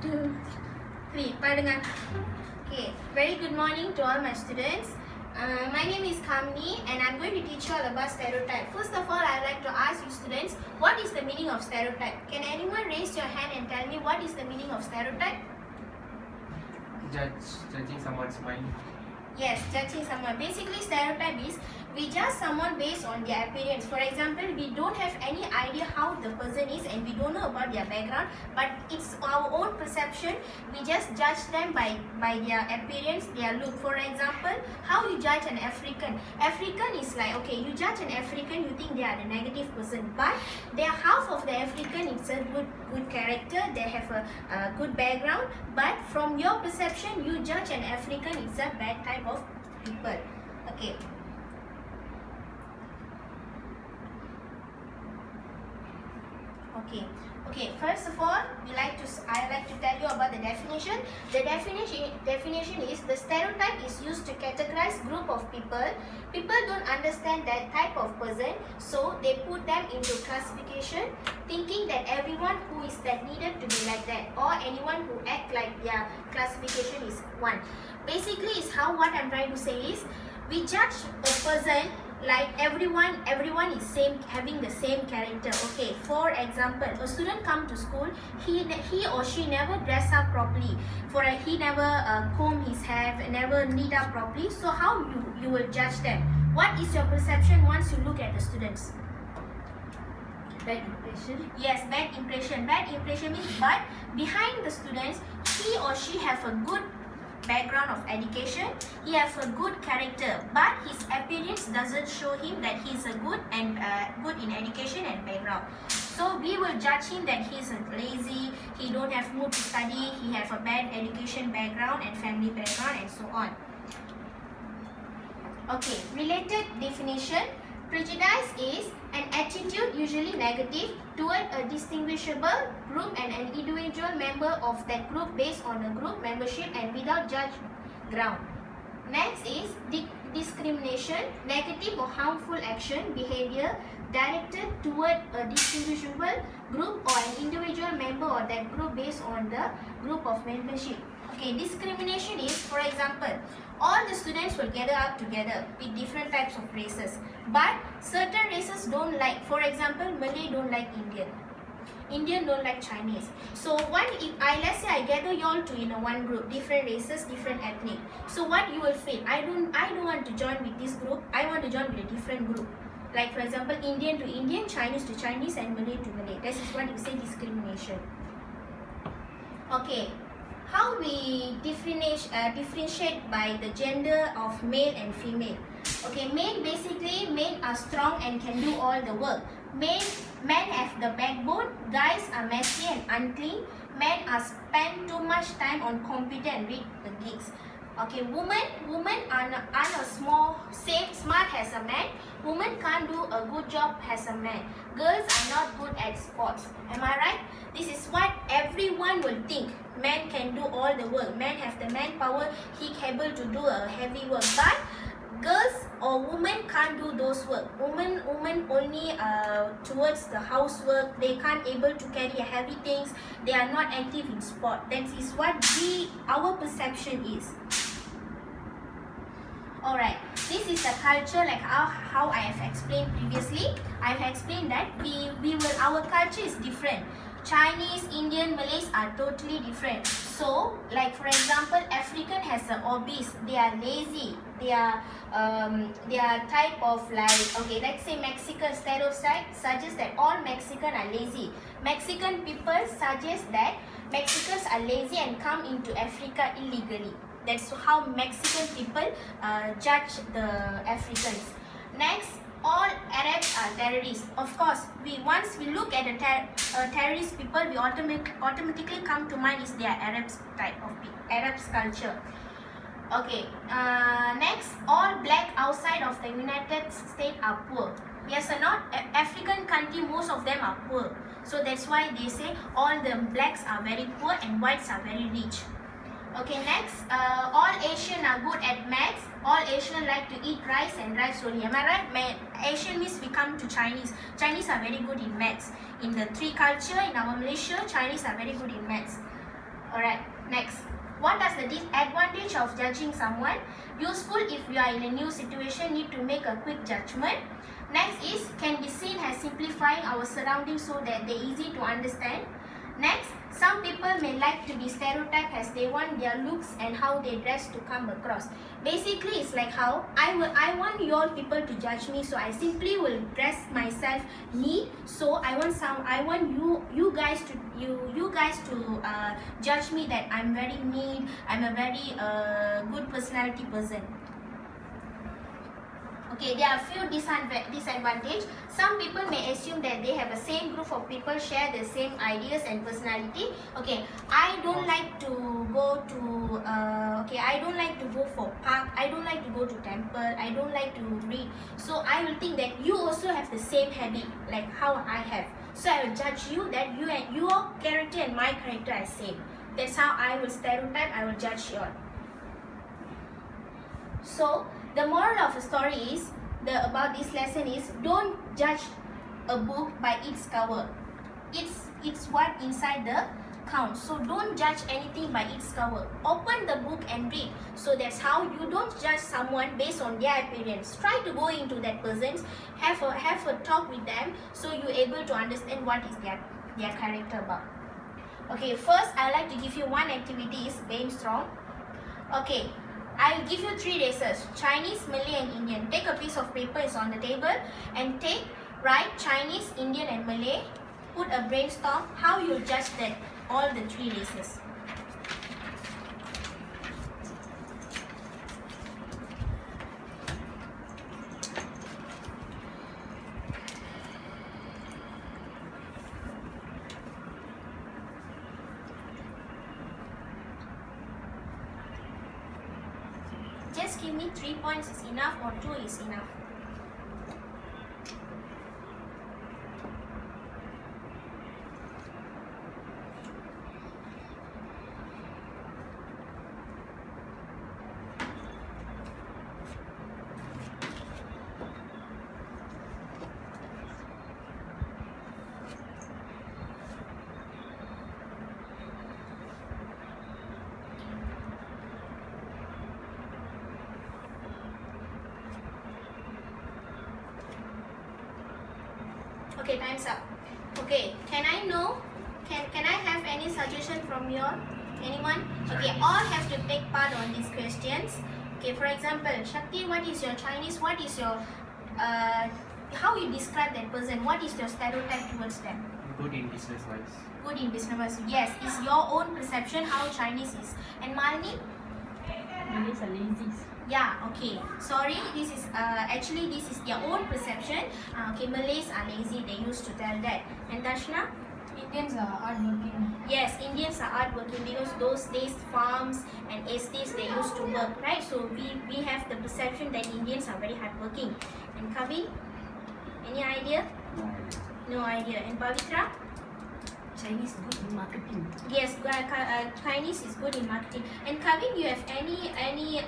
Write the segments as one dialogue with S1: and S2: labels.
S1: 2, 3. Padangan. Okay, very good morning to all my students. My name is Kamni and I'm going to teach you all about stereotype. First of all, I'd like to ask you students, what is the meaning of stereotype? Can anyone raise your hand and tell me what is the meaning of stereotype?
S2: Judging someone's mind.
S1: Yes, judging someone. Basically, stereotype is we judge someone based on their appearance. For example, we don't have any idea how the person is and we don't know about their background, but it's our own perception. We just judge them by their appearance, their look. For example, how you judge an African. African is like, okay, you judge an African, you think they are a negative person, but they are half of the African, it's a good character, they have a good background, but from your perception, you judge an African, it's a bad type of people. Okay. Okay. First of all, I like to tell you about the definition. The definition is the stereotype is used to categorize group of people. People don't understand that type of person, so they put them into classification, thinking that everyone who is that needed to be like that, or anyone who act like their classification is one. Basically, is how what I'm trying to say is we judge a person like everyone is same, having the same character. Okay, for example, a student come to school, he or she never dress up properly, he never comb his hair, never knit up properly. So how you will judge them? What is your perception once you look at the students?
S3: Bad impression.
S1: Yes, bad impression. Bad impression means, but behind the students, he or she have a good background of education, he has a good character, but his appearance doesn't show him that he is a good in education and background. So we will judge him that he is lazy, he don't have mood to study, he have a bad education background and family background and so on. Okay, related definition. Prejudice is an attitude usually negative toward a distinguishable group and an individual member of that group based on a group membership and without judge ground. Next is discrimination, negative or harmful action, behavior directed toward a distinguishable group or an individual member of that group based on the group of membership. Okay, discrimination is, for example, all the students will gather up together with different types of races, but certain races don't like, for example, Malay don't like Indian don't like Chinese. So let's say I gather you all to one group, different races, different ethnic. So what you will feel? I don't want to join with this group. I want to join with a different group. Like for example, Indian to Indian, Chinese to Chinese, and Malay to Malay. This is what you say discrimination. Okay. How we differentiate by the gender of male and female. Okay, men are strong and can do all the work. Men have the backbone, guys are messy and unclean, men are spend too much time on computer and read the gigs. Okay, women are not same smart as a man. Women can't do a good job as a man. Girls are not good at sports. Am I right? This is what everyone will think. Men can do all the work. Men have the manpower. He able to do a heavy work. But girls or women can't do those work. Women only towards the housework. They can't able to carry heavy things. They are not active in sport. That is what our perception is. Alright, this is the culture like how I have explained previously. I have explained that our culture is different. Chinese, Indian, Malays are totally different. So, like for example, African has the obese. They are lazy. They are type of like, okay, let's say Mexican stereotype suggests that all Mexican are lazy. Mexican people suggest that Mexicans are lazy and come into Africa illegally. That's how Mexican people judge the Africans. Next, all Arabs are terrorists. Of course, once we look at a terrorist people, we automatically come to mind is their Arabs type of people, Arabs culture. Okay. Next, all black outside of the United States are poor. Yes or not? African country, most of them are poor. So that's why they say all the blacks are very poor and whites are very rich. Okay, next, all Asian are good at maths. All Asian like to eat rice and rice only. Am I right? Asian means we come to Chinese. Chinese are very good in maths. In the three culture, in our Malaysia, Chinese are very good in maths. Alright, next. What does the disadvantage of judging someone? Useful if you are in a new situation, need to make a quick judgment. Next is, can be seen as simplifying our surroundings so that they're easy to understand. Next, some people may like to be stereotyped as they want their looks and how they dress to come across. Basically, it's like how I want you all people to judge me, so I simply will dress myself neat. So I want you guys to judge me that I'm very neat, I'm a very good personality person. Okay, there are a few disadvantages. Some people may assume that they have the same group of people share the same ideas and personality. Okay, I don't like to go to I don't like to go for park. I don't like to go to temple. I don't like to read. So I will think that you also have the same habit like how I have. So I will judge you that you and your character and my character are same. That's how I will stereotype. I will judge you all. So the moral of the story is about this lesson is, don't judge a book by its cover. It's what inside the counts. So don't judge anything by its cover. Open the book and read. So that's how you don't judge someone based on their appearance. Try to go into that person's, have a talk with them, so you're able to understand what is their character about. Okay, first I like to give you one activity is brainstorm. Okay, I'll give you 3 races, Chinese, Malay and Indian. Take a piece of paper, it's on the table, and write Chinese, Indian and Malay. Put a brainstorm, how you judge that all the 3 races. Just give me 3 points is enough or 2 is enough. Okay, time's up. Okay, can I know? Can I have any suggestion from anyone? Okay, all have to take part on these questions. Okay, for example, Shakti, what is your Chinese? What is your how you describe that person? What is your stereotype towards them?
S2: Good in business wise.
S1: Good in business wise. Yes, it's your own perception how Chinese is. And Malini?
S3: Malays are lazy.
S1: Yeah, okay. Sorry, this is actually this is their own perception. Okay, Malays are lazy. They used to tell that. And Dashna?
S3: Indians are hardworking.
S1: Yes, Indians are hardworking because those days farms and estates they used to work, right? So we have the perception that Indians are very hardworking. And Kavin, any idea? No idea. And Pavitra?
S3: Chinese is good in marketing.
S1: Yes, Chinese is good in marketing. And Kavin, you have any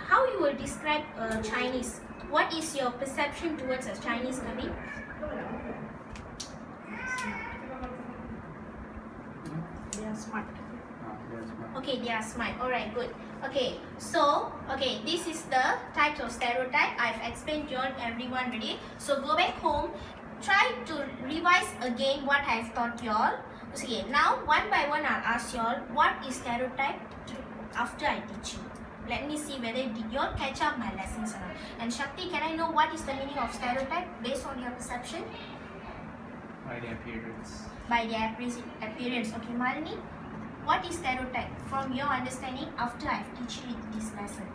S1: how you will describe Chinese? What is your perception towards a Chinese, Kavin?
S3: They are smart.
S1: Okay, they are smart. Alright, good. Okay, so this is the types of stereotype. I've explained to you all everyone already. So go back home, try to revise again what I've taught you all. Okay, now one by one I'll ask you all what is stereotype after I teach you. Let me see whether did you all catch up my lessons or not. And Shakti, can I know what is the meaning of stereotype based on your perception?
S2: By the appearance.
S1: By their appearance. Okay, Malini, what is stereotype from your understanding after I've teach you this lesson?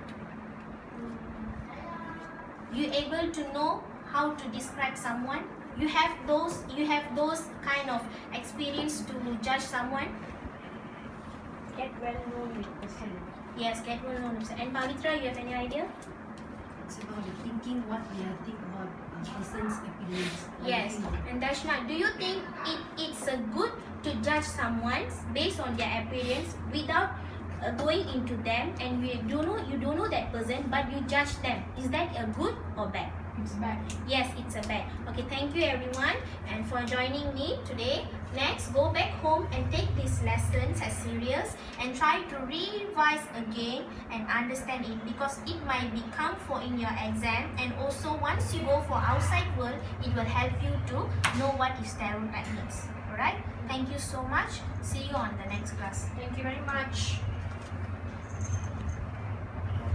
S1: You able to know how to describe someone? You have those kind of experience to judge someone?
S3: Get well known with person.
S1: Yes, get well known. And Pavitra, you have any idea?
S3: It's about thinking what they think about a person's appearance.
S1: Yes. And Dashna, do you think it's a good to judge someone based on their appearance without going into them, and you don't know that person but you judge them? Is that a good or bad?
S3: It's bad.
S1: Yes, it's a bad. Okay, thank you everyone and for joining me today Next, go back home and take these lessons as serious and try to revise again and understand it, because it might become for in your exam, and also once you go for outside world, it will help you to know what is stereotype means. Alright, thank you so much. See you on the next class.
S4: Thank you very much.